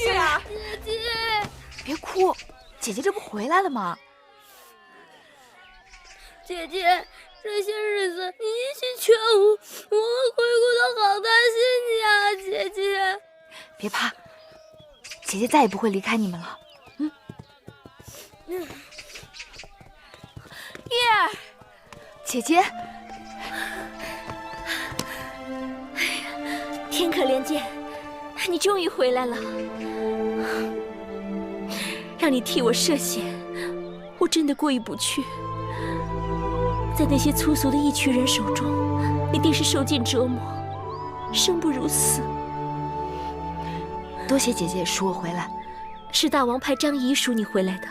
月儿，姐姐，别哭，姐姐这不回来了吗？姐姐，这些日子你一起劝我和灰姑都好担心你啊，姐姐。别怕，姐姐再也不会离開你們了。月兒，姐姐。天可憐見，你終於回來了，讓你替我涉險，我真的過意不去。在那些粗俗的義渠人手中，你定是受盡折磨，生不如死。多謝姐姐贖我回來。是大王派張儀贖你回來的，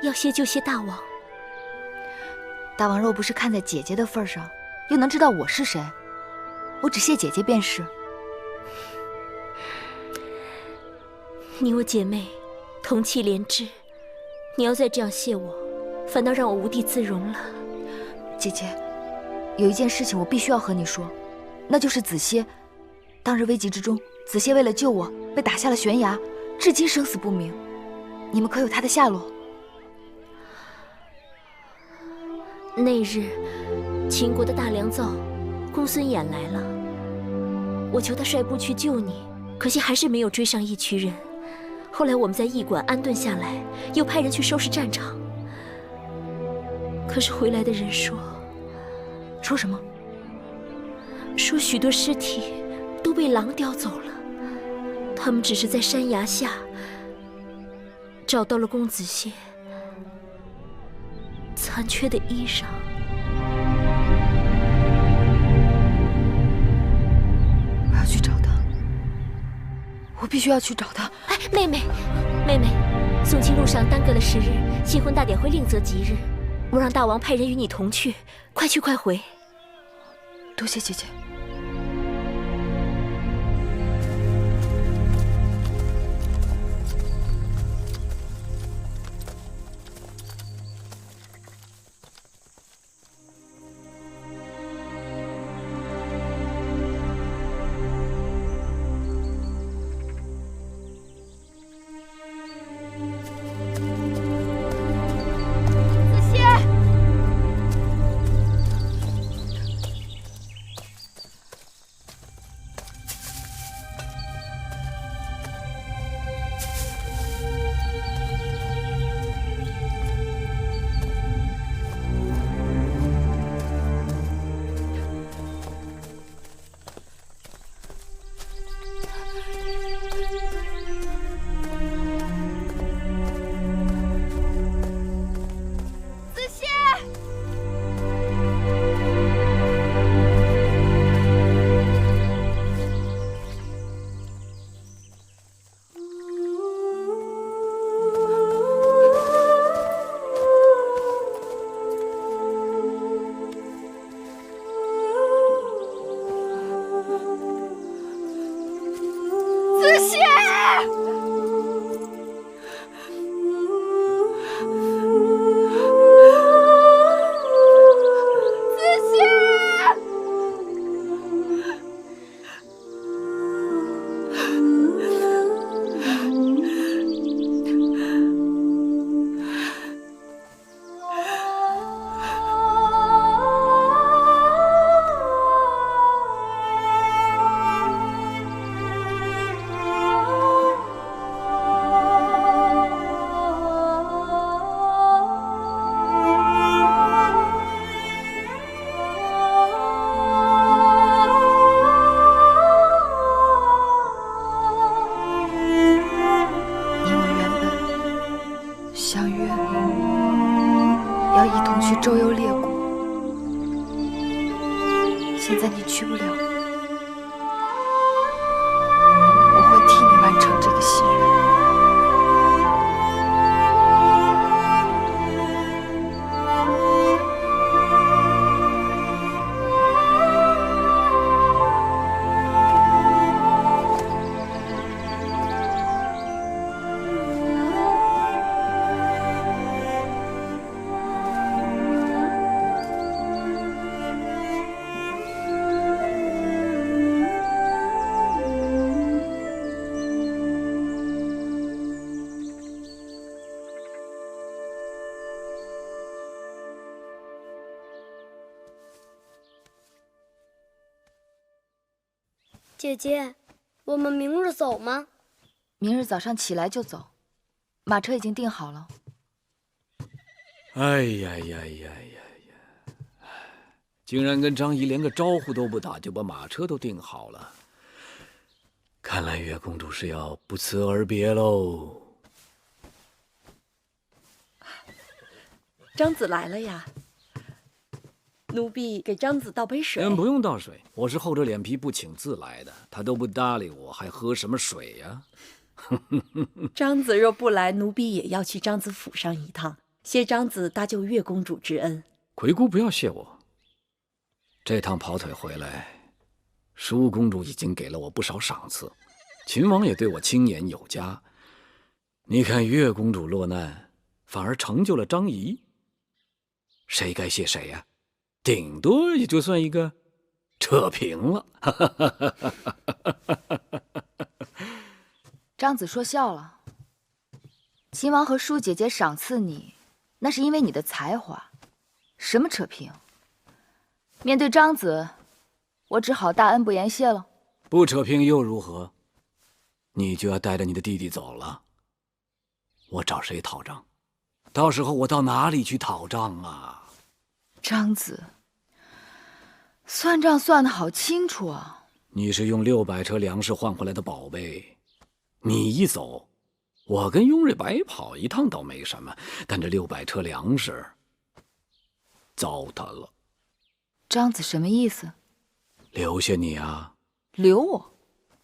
要謝就謝大王。大王若不是看在姐姐的份上，又能知道我是誰？我只謝姐姐便是。你我姐妹，同氣連枝，你要再這樣謝我，反倒讓我無地自容了。姐姐，有一件事情我必須要和你說，那就是子歇。當日危急之中，子歇為了救我，被打下了懸崖，至今生死不明。你們可有他的下落？那日，秦國的大良造公孫衍來了，我求他率部去救你，可惜還是沒有追上義渠人。後來我們在驛館安頓下來，又派人去收拾戰場。可是回來的人說什麼？說許多屍體都被狼叼走了，他們只是在山崖下找到了公子歇殘缺的衣裳。我要去找他，我必須要去找他。哎，妹妹，送親路上耽擱了10日，新婚大典會另擇吉日。我讓大王派人與你同去，快去快回。多謝姐姐。姐姐，我們明日走嗎？明日早上起来就走，馬車已經訂好了。哎呀呀呀呀呀！竟然跟張儀連個招呼都不打，就把馬車都訂好了。看來月公主是要不辭而別嘍。張子來了呀，奴婢給張子倒杯水。不用倒水，我是厚着臉皮不請自來的，他都不搭理我，還喝什麼水呀？張子若不來，奴婢也要去張子府上一趟，謝張子搭救月公主之恩。魁姑不要謝我，這趟跑腿回來，舒公主已經給了我不少賞賜，秦王也對我青眼有加。你看月公主落難，反而成就了張儀，誰該謝誰呀？頂多也就算一個扯平了。張子說笑了，秦王和舒姐姐賞賜你，那是因為你的才華，什麼扯平？面對張子，我只好大恩不言謝了。不扯平又如何？你就要带着你的弟弟走了，我找誰討賬？到時候我到哪裡去討賬啊？張子，算賬算得好清楚啊！你是用600车粮食換回來的寶贝，你一走，我跟雍瑞白跑一趟倒沒什麼，但這600車糧食糟蹋了。張子什麼意思？留下你啊！留我？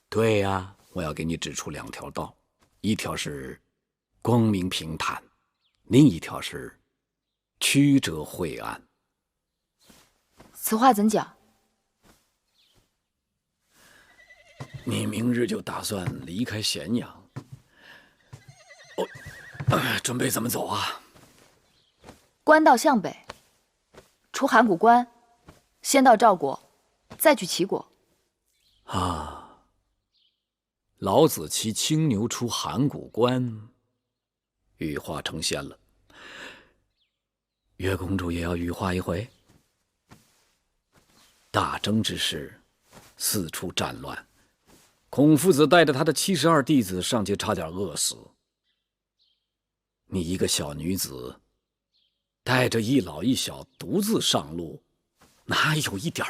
对呀，我要給你指出2條道，一條是光明平坦，另一條是曲折晦暗。此話怎講？你明日就打算離開咸陽？準備怎麼走啊？官道向北，出函谷關，先到趙國，再去齊國。啊！老子騎青牛出函谷關，羽化成仙了。月公主也要羽化一回？大征之時，四處戰亂，孔夫子帶着他的72弟子上街，差點餓死。你一個小女子，帶着一老一小獨自上路，哪有一點